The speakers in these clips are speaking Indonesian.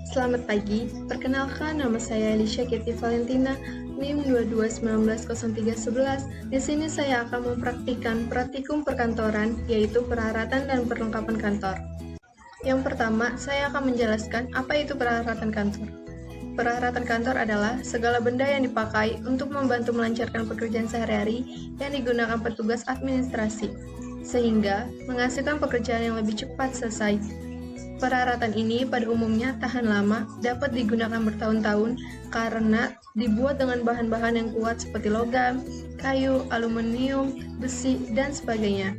Selamat pagi, perkenalkan nama saya Elisha Keti Valentina, NIM 22190311. Di sini saya akan mempraktikkan praktikum perkantoran, yaitu peralatan dan perlengkapan kantor. Yang pertama, saya akan menjelaskan apa itu peralatan kantor. Peralatan kantor adalah segala benda yang dipakai untuk membantu melancarkan pekerjaan sehari-hari yang digunakan petugas administrasi, sehingga menghasilkan pekerjaan yang lebih cepat selesai. Peralatan ini pada umumnya tahan lama, dapat digunakan bertahun-tahun karena dibuat dengan bahan-bahan yang kuat seperti logam, kayu, aluminium, besi, dan sebagainya.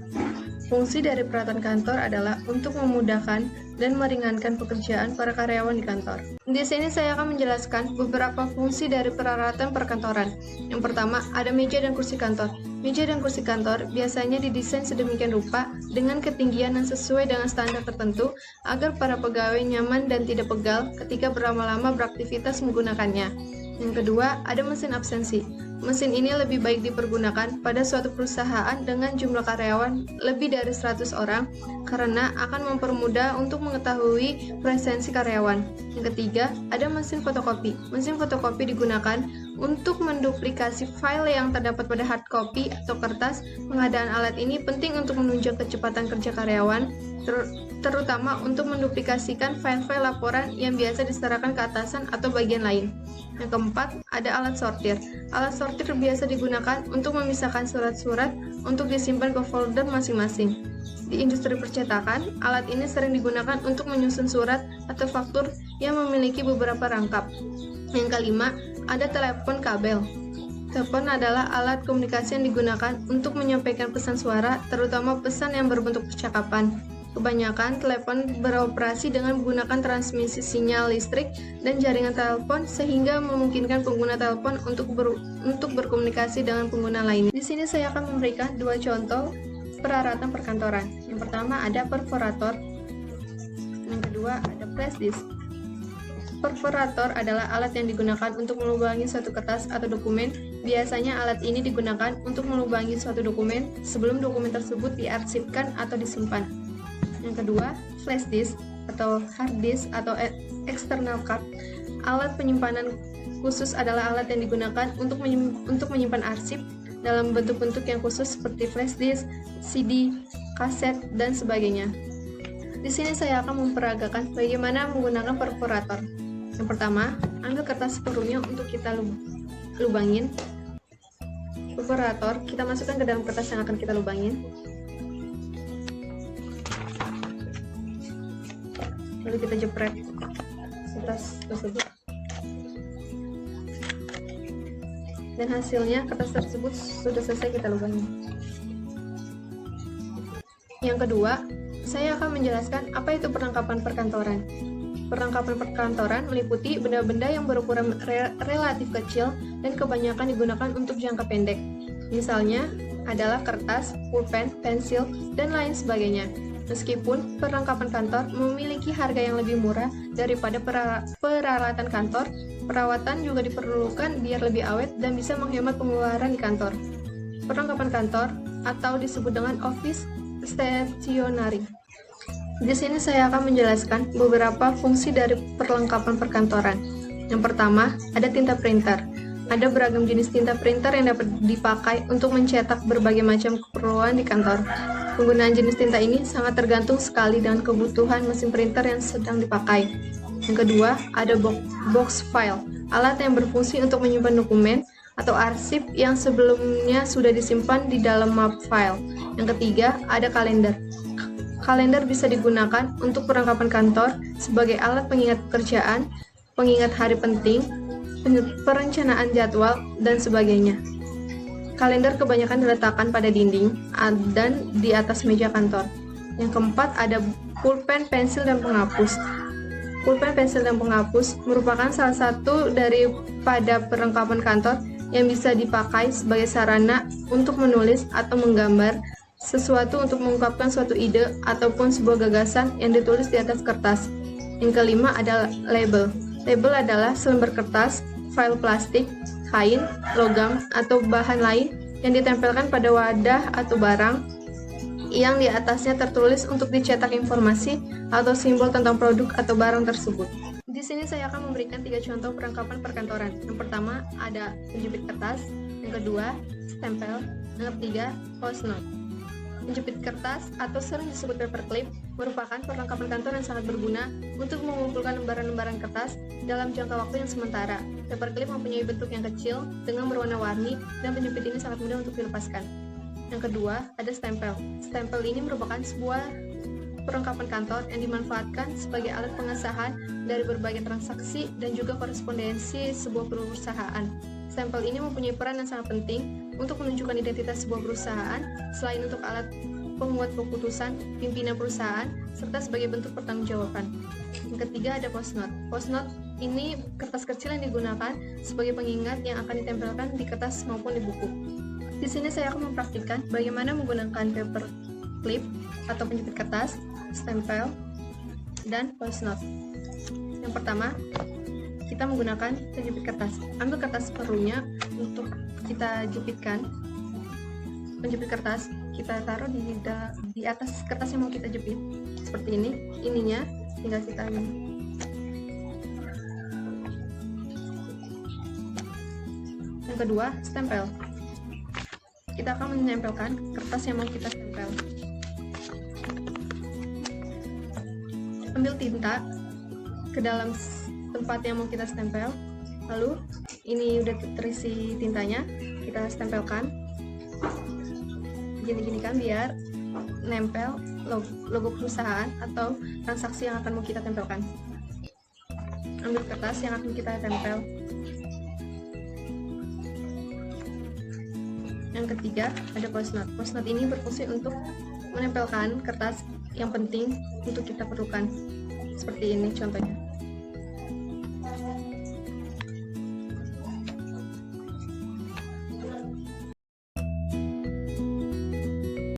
Fungsi dari peralatan kantor adalah untuk memudahkan dan meringankan pekerjaan para karyawan di kantor. Di sini saya akan menjelaskan beberapa fungsi dari peralatan perkantoran. Yang pertama, ada meja dan kursi kantor. Meja dan kursi kantor biasanya didesain sedemikian rupa dengan ketinggian yang sesuai dengan standar tertentu agar para pegawai nyaman dan tidak pegal ketika berlama-lama beraktivitas menggunakannya. Yang kedua, ada mesin absensi. Mesin ini lebih baik dipergunakan pada suatu perusahaan dengan jumlah karyawan lebih dari 100 orang karena akan mempermudah untuk mengetahui presensi karyawan. Yang ketiga, ada mesin fotokopi. Mesin fotokopi digunakan untuk menduplikasi file yang terdapat pada hard copy atau kertas. Pengadaan alat ini penting untuk menunjang kecepatan kerja karyawan, terutama untuk menduplikasikan file-file laporan yang biasa diserahkan ke atasan atau bagian lain. Yang keempat, ada alat sortir. Alat sortir biasa digunakan untuk memisahkan surat-surat untuk disimpan ke folder masing-masing. Di industri percetakan, alat ini sering digunakan untuk menyusun surat atau faktur yang memiliki beberapa rangkap. Yang kelima, ada telepon kabel. Telepon adalah alat komunikasi yang digunakan untuk menyampaikan pesan suara, terutama pesan yang berbentuk percakapan. Kebanyakan telepon beroperasi dengan menggunakan transmisi sinyal listrik dan jaringan telepon sehingga memungkinkan pengguna telepon untuk berkomunikasi dengan pengguna lainnya. Di sini saya akan memberikan dua contoh peralatan perkantoran. Yang pertama ada perforator, yang kedua ada flash disk. Perforator adalah alat yang digunakan untuk melubangi suatu kertas atau dokumen. Biasanya alat ini digunakan untuk melubangi suatu dokumen sebelum dokumen tersebut diarsipkan atau disimpan. Yang kedua, flash disk atau hard disk atau external card. Alat penyimpanan khusus adalah alat yang digunakan untuk menyimpan arsip dalam bentuk-bentuk yang khusus seperti flash disk, CD, kaset, dan sebagainya. Di sini saya akan memperagakan bagaimana menggunakan perforator. Yang pertama, ambil kertas sepenuhnya untuk kita lubangin. Perforator kita masukkan ke dalam kertas yang akan kita lubangin. Lalu kita jepret kertas tersebut, dan hasilnya kertas tersebut sudah selesai kita lubangi. Yang kedua, saya akan menjelaskan apa itu perlengkapan perkantoran. Perlengkapan perkantoran meliputi benda-benda yang berukuran relatif kecil dan kebanyakan digunakan untuk jangka pendek. Misalnya adalah kertas, pulpen, pensil, dan lain sebagainya. Meskipun perlengkapan kantor memiliki harga yang lebih murah daripada peralatan kantor, perawatan juga diperlukan biar lebih awet dan bisa menghemat pengeluaran di kantor. Perlengkapan kantor atau disebut dengan office stationery. Di sini saya akan menjelaskan beberapa fungsi dari perlengkapan perkantoran. Yang pertama, ada tinta printer. Ada beragam jenis tinta printer yang dapat dipakai untuk mencetak berbagai macam keperluan di kantor. Penggunaan jenis tinta ini sangat tergantung sekali dengan kebutuhan mesin printer yang sedang dipakai. Yang kedua, ada box file, alat yang berfungsi untuk menyimpan dokumen atau arsip yang sebelumnya sudah disimpan di dalam map file. Yang ketiga, ada kalender. Kalender bisa digunakan untuk perlengkapan kantor sebagai alat pengingat pekerjaan, pengingat hari penting, perencanaan jadwal, dan sebagainya. Kalender kebanyakan diletakkan pada dinding dan di atas meja kantor. Yang keempat ada pulpen, pensil, dan penghapus. Pulpen, pensil, dan penghapus merupakan salah satu daripada perlengkapan kantor yang bisa dipakai sebagai sarana untuk menulis atau menggambar sesuatu untuk mengungkapkan suatu ide ataupun sebuah gagasan yang ditulis di atas kertas. Yang kelima adalah label. Label adalah selembar kertas, file plastik, kain, logam, atau bahan lain yang ditempelkan pada wadah atau barang yang di atasnya tertulis untuk dicetak informasi atau simbol tentang produk atau barang tersebut. Di sini saya akan memberikan 3 contoh perlengkapan perkantoran. Yang pertama ada penjepit kertas, yang kedua stempel, yang ketiga post-note. Penjepit kertas atau sering disebut paperclip merupakan perlengkapan kantor yang sangat berguna untuk mengumpulkan lembaran-lembaran kertas dalam jangka waktu yang sementara. Paperclip mempunyai bentuk yang kecil dengan berwarna-warni dan penjepit ini sangat mudah untuk dilepaskan. Yang kedua ada stempel. Stempel ini merupakan sebuah perlengkapan kantor yang dimanfaatkan sebagai alat pengesahan dari berbagai transaksi dan juga korespondensi sebuah perusahaan. Stempel ini mempunyai peran yang sangat penting untuk menunjukkan identitas sebuah perusahaan, selain untuk alat penguat keputusan pimpinan perusahaan, serta sebagai bentuk pertanggungjawaban. Yang ketiga ada post-note. Post-note ini kertas kecil yang digunakan sebagai pengingat yang akan ditempelkan di kertas maupun di buku. Di sini saya akan mempraktikkan bagaimana menggunakan paper clip atau penjepit kertas, stempel, dan post-note. Yang pertama, kita menggunakan penjepit kertas. Ambil kertas perlunya untuk kita jepitkan. Penjepit kertas kita taruh di atas kertas yang mau kita jepit. Seperti ini. Ininya tinggal kita Yang kedua, stempel. Kita akan menempelkan kertas yang mau kita stempel. Ambil tinta ke dalam tempat yang mau kita stempel, lalu ini udah terisi tintanya, kita stempelkan gini-gini kan biar nempel logo perusahaan atau transaksi yang akan mau kita tempelkan. Ambil kertas yang akan kita tempel. Yang ketiga ada post-note. Post-note ini berfungsi untuk menempelkan kertas yang penting untuk kita perlukan. Seperti ini contohnya.